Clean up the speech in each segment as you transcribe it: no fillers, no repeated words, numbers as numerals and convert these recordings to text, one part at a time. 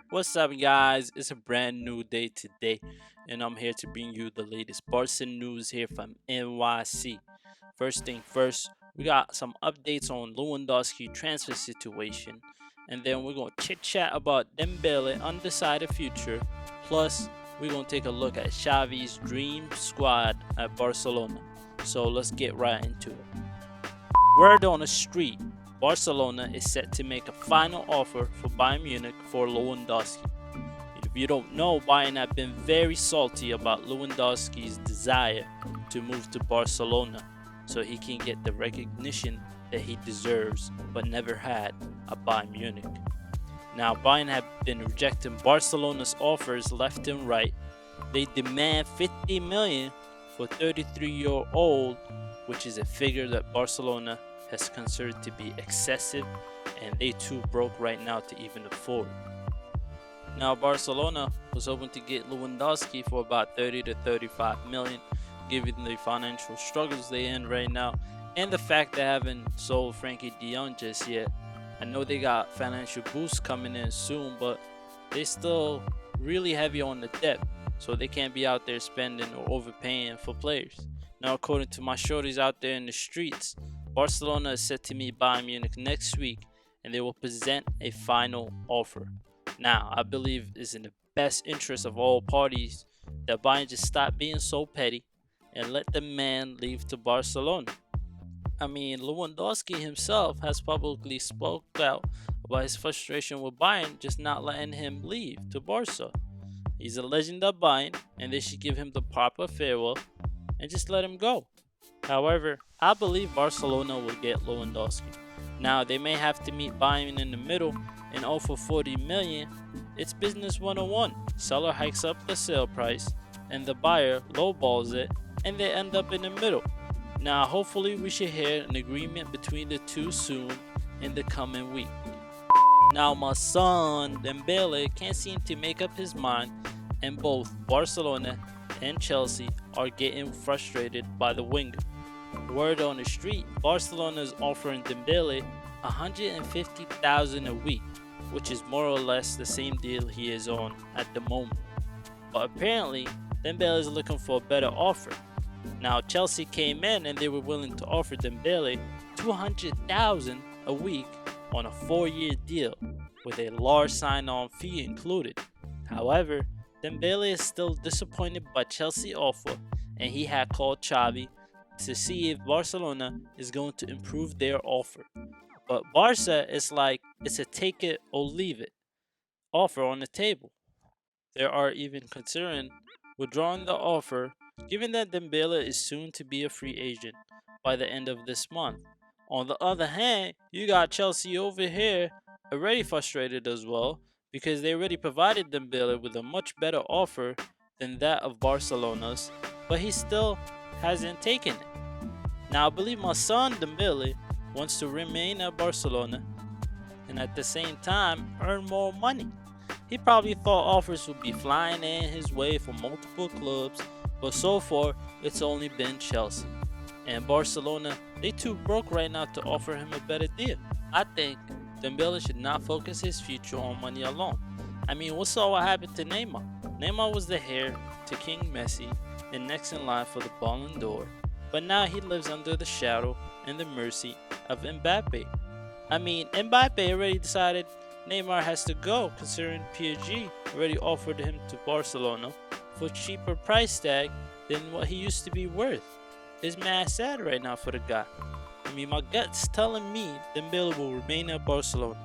What's up, guys? It's a brand new day today, and I'm here to bring you the latest Barca news here from NYC. First thing first, we got some updates on Lewandowski transfer situation, and then we're gonna chit chat about Dembele undecided future. Plus, we're gonna take a look at Xavi's dream squad at Barcelona. So let's get right into it. Word on the street, Barcelona is set to make a final offer for Bayern Munich for Lewandowski. If you don't know, Bayern have been very salty about Lewandowski's desire to move to Barcelona so he can get the recognition that he deserves but never had at Bayern Munich. Now, Bayern have been rejecting Barcelona's offers left and right. They demand 50 million for 33-year-old, which is a figure that Barcelona has considered to be excessive, and they too broke right now to even afford. Now, Barcelona was hoping to get Lewandowski for about 30 to 35 million, given the financial struggles they in right now, and the fact they haven't sold Frankie de Jong just yet. I know they got financial boosts coming in soon, but they still really heavy on the debt, so they can't be out there spending or overpaying for players. Now, according to my shorties out there in the streets, Barcelona is set to meet Bayern Munich next week, and they will present a final offer. Now, I believe it's in the best interest of all parties that Bayern just stop being so petty and let the man leave to Barcelona. I mean, Lewandowski himself has publicly spoke out about his frustration with Bayern just not letting him leave to Barca. He's a legend of Bayern, and they should give him the proper farewell and just let him go. However, I believe Barcelona will get Lewandowski. Now, they may have to meet Bayern in the middle and offer 40 million. It's business 101. Seller hikes up the sale price and the buyer lowballs it, and they end up in the middle. Now, hopefully we should hear an agreement between the two soon in the coming week. Now, my son Dembele can't seem to make up his mind, and both Barcelona and Chelsea are getting frustrated by the winger. Word on the street, Barcelona is offering Dembele 150,000 a week, which is more or less the same deal he is on at the moment. But apparently, Dembele is looking for a better offer. Now, Chelsea came in and they were willing to offer Dembele 200,000 a week on a 4-year deal with a large sign-on fee included. However, Dembele is still disappointed by Chelsea offer, and he had called Xavi to see if Barcelona is going to improve their offer. But Barca is like, it's a take it or leave it offer on the table. They are even considering withdrawing the offer, given that Dembele is soon to be a free agent by the end of this month. On the other hand, you got Chelsea over here already frustrated as well, because they already provided Dembele with a much better offer than that of Barcelona's, but he still hasn't taken it. Now, I believe my son Dembele wants to remain at Barcelona and at the same time earn more money. He probably thought offers would be flying in his way from multiple clubs, but so far it's only been Chelsea. And Barcelona, they too broke right now to offer him a better deal. I think Dembele should not focus his future on money alone. I mean, what's all what happened to Neymar? Neymar was the heir to King Messi and next in line for the Ballon d'Or, but now he lives under the shadow and the mercy of Mbappe. I mean, Mbappe already decided Neymar has to go, considering PSG already offered him to Barcelona for a cheaper price tag than what he used to be worth. It's mad sad right now for the guy. I mean, my gut's telling me Dembele will remain at Barcelona.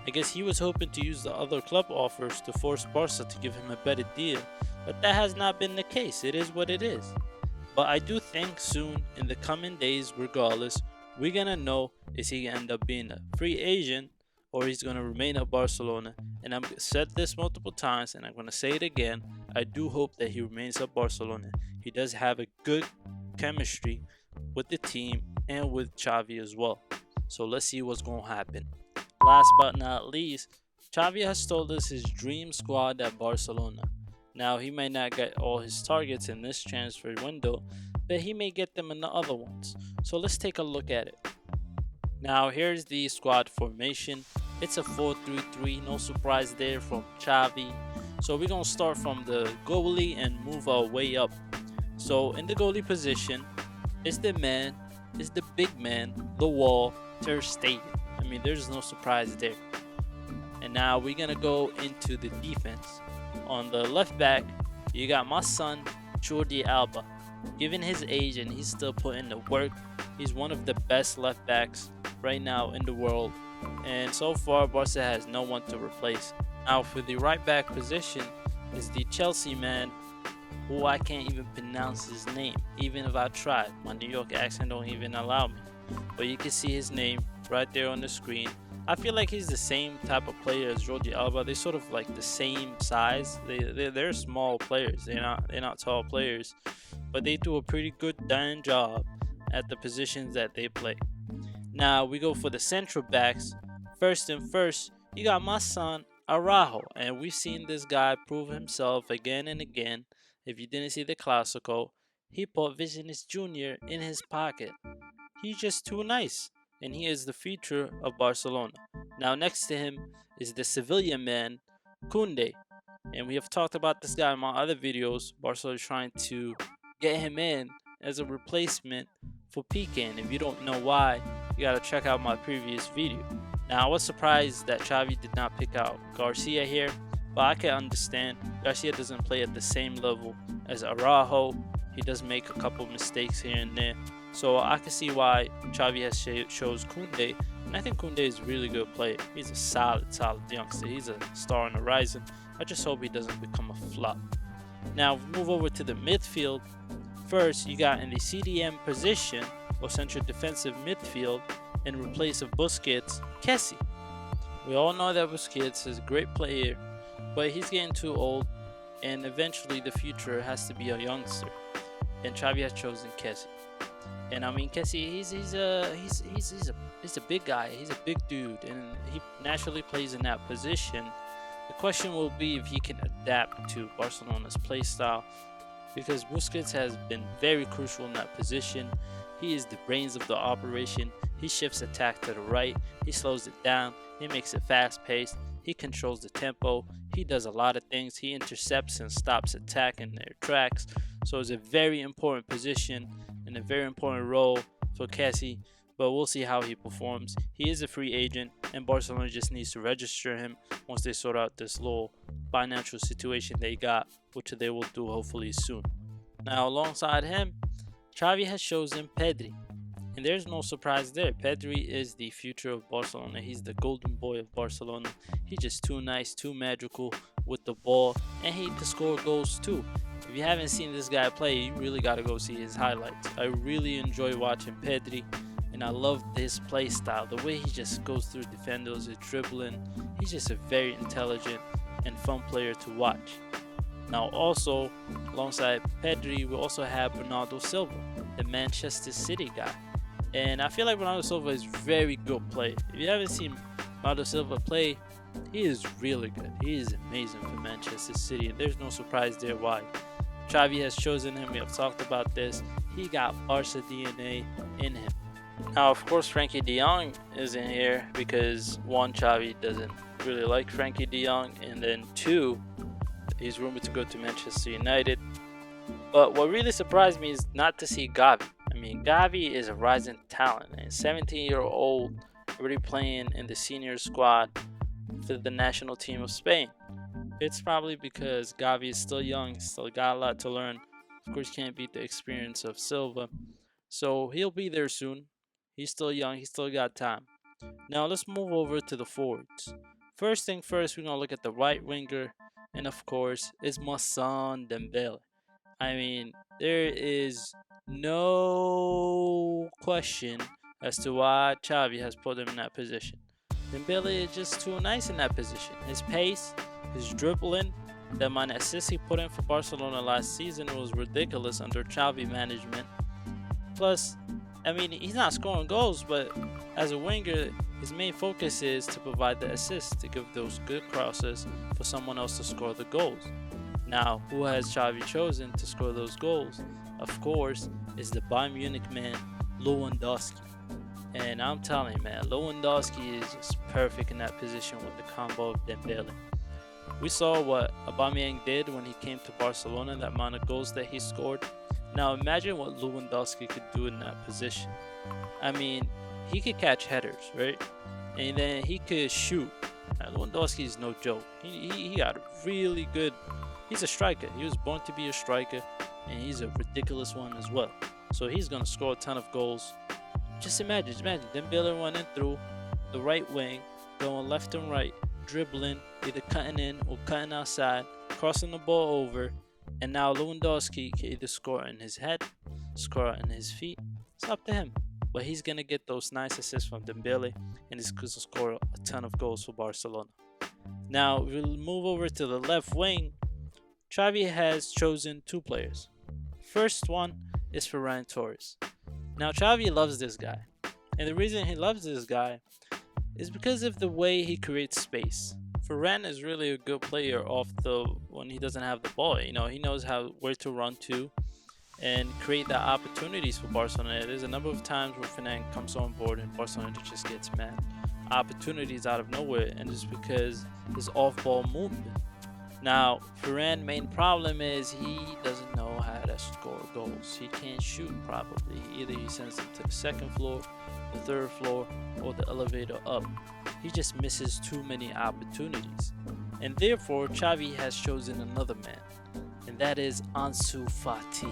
I guess he was hoping to use the other club offers to force Barca to give him a better deal, but that has not been the case. It is what it is. But I do think soon, in the coming days, regardless, we're gonna know is he gonna end up being a free agent or he's gonna remain at Barcelona. And I've said this multiple times, and I'm gonna say it again. I do hope that he remains at Barcelona. He does have a good chemistry with the team and with Xavi as well. So let's see what's gonna happen. Last but not least, Xavi has told us his dream squad at Barcelona. Now, he may not get all his targets in this transfer window, but he may get them in the other ones. So let's take a look at it. Now, here's the squad formation. It's a 4-3-3. No surprise there from Xavi. So we're gonna start from the goalie and move our way up. So in the goalie position is the big man, the wall, Ter Stegen. I mean, there's no surprise there. And now we're gonna go into the defense. On the left back, you got my son, Jordi Alba. Given his age and he's still putting the work, he's one of the best left backs right now in the world. And so far, Barca has no one to replace. Now for the right back position is the Chelsea man, who I can't even pronounce his name, even if I tried. My New York accent don't even allow me. But you can see his name right there on the screen. I feel like he's the same type of player as Jordi Alba. They're sort of like the same size. They're small players. They're not tall players, but they do a pretty good darn job at the positions that they play. Now we go for the central backs. First, you got my son Araujo, and we've seen this guy prove himself again and again. If you didn't see the Clasico, he put Vinicius Jr. in his pocket. He's just too nice, and he is the future of Barcelona. Now, next to him is the Sevilla man, Kunde, and we have talked about this guy in my other videos. Barcelona is trying to get him in as a replacement for Piqué, and if you don't know why, you gotta check out my previous video. Now, I was surprised that Xavi did not pick out Garcia here, but I can understand. Garcia doesn't play at the same level as Araujo. He does make a couple mistakes here and there. So I can see why Xavi has chose Koundé, and I think Koundé is a really good player. He's a solid youngster. He's a star on the horizon. I just hope he doesn't become a flop. Now move over to the midfield. First, you got in the CDM position, or central defensive midfield, in replace of Busquets, Kessie. We all know that Busquets is a great player, but he's getting too old, and eventually the future has to be a youngster. And Xavi has chosen Kessie. And I mean, Kessie, he's a big guy. He's a big dude, and he naturally plays in that position. The question will be if he can adapt to Barcelona's play style, because Busquets has been very crucial in that position. He is the brains of the operation. He shifts attack to the right. He slows it down. He makes it fast-paced. He controls the tempo. He does a lot of things. He intercepts and stops attack in their tracks. So it's a very important position and a very important role for Kessie, but we'll see how he performs. He is a free agent, and Barcelona just needs to register him once they sort out this little financial situation they got, which they will do hopefully soon. Now, alongside him, Xavi has chosen Pedri, and there's no surprise there. Pedri is the future of Barcelona. He's the golden boy of Barcelona. He's just too nice, too magical with the ball, and he can score goals too. If you haven't seen this guy play, you really got to go see his highlights. I really enjoy watching Pedri, and I love his play style. The way he just goes through defenders, his dribbling. He's just a very intelligent and fun player to watch. Now also, alongside Pedri, we also have Bernardo Silva, the Manchester City guy. And I feel like Bernardo Silva is a very good player. If you haven't seen Bernardo Silva play, he is really good. He is amazing for Manchester City, and there's no surprise there why. Xavi has chosen him. We have talked about this. He got Barca DNA in him. Now, of course, Frankie de Jong is in here because one, Xavi doesn't really like Frankie de Jong, and then two, he's rumored to go to Manchester United. But what really surprised me is not to see Xavi. I mean, Xavi is a rising talent, and 17-year-old already playing in the senior squad for the national team of Spain. It's probably because Xavi is still young, still got a lot to learn. Of course, can't beat the experience of Silva. So he'll be there soon. He's still young, he's still got time. Now let's move over to the forwards. First thing first, we're going to look at the right winger. And of course, it's my son Dembele. I mean, there is no question as to why Xavi has put him in that position. Dembele is just too nice in that position. His pace, his dribbling, the amount of assists he put in for Barcelona last season was ridiculous under Xavi management. Plus, I mean, he's not scoring goals, but as a winger, his main focus is to provide the assists, to give those good crosses for someone else to score the goals. Now, who has Xavi chosen to score those goals? Of course, is the Bayern Munich man, Lewandowski. And I'm telling you, man, Lewandowski is just perfect in that position with the combo of Dembele. We saw what Aubameyang did when he came to Barcelona, that amount of goals that he scored. Now imagine what Lewandowski could do in that position. I mean, he could catch headers, right? And then he could shoot. Now, Lewandowski is no joke. He got a really good. He's a striker. He was born to be a striker, and he's a ridiculous one as well. So he's gonna score a ton of goals. Just imagine Dembele running through the right wing, going left and right, dribbling, either cutting in or cutting outside, crossing the ball over, and now Lewandowski can either score in his head, score in his feet. It's up to him. But he's gonna get those nice assists from Dembele, and he's gonna score a ton of goals for Barcelona. Now we'll move over to the left wing. Xavi has chosen two players. First one is Ferran Torres. Now Xavi loves this guy, and the reason he loves this guy is because of the way he creates space. Ferran is really a good player when he doesn't have the ball. You know, he knows where to run to and create the opportunities for Barcelona. There's a number of times where Ferran comes on board and Barcelona just gets mad. Opportunities out of nowhere, and it's because his off-ball movement. Now, Ferran's main problem is he doesn't know how to score goals. He can't shoot probably. Either he sends them to the second floor, the third floor, or the elevator up. He just misses too many opportunities. And therefore, Xavi has chosen another man, and that is Ansu Fati.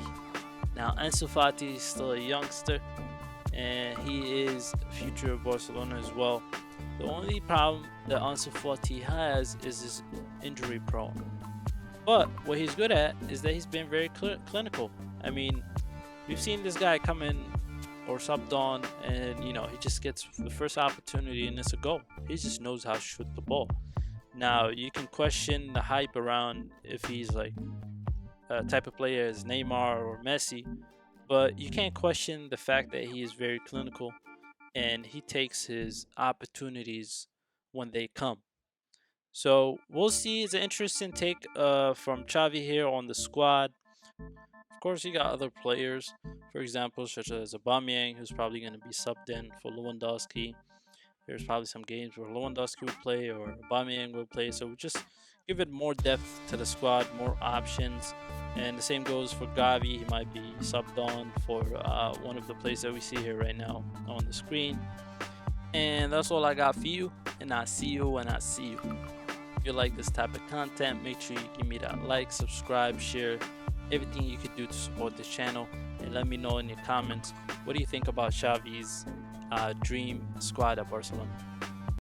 Now, Ansu Fati is still a youngster, and he is the future of Barcelona as well. The only problem that Ansu Fati has is his injury prone. But what he's good at is that he's been very clinical. I mean, we've seen this guy come in or subbed on, and he just gets the first opportunity and it's a goal. He just knows how to shoot the ball. Now, you can question the hype around if he's like a type of player as Neymar or Messi, but you can't question the fact that he is very clinical and he takes his opportunities when they come. So we'll see. It's an interesting take from Xavi here on the squad. Of course, you got other players, for example, such as Aubameyang, who's probably going to be subbed in for Lewandowski. There's probably some games where Lewandowski will play or Aubameyang will play. So we just give it more depth to the squad, more options. And the same goes for Xavi. He might be subbed on for one of the plays that we see here right now on the screen. And that's all I got for you. And I'll see you when I see you. If you like this type of content, make sure you give me that like, subscribe, share, everything you could do to support this channel. And let me know in your comments, what do you think about Xavi's dream squad at Barcelona?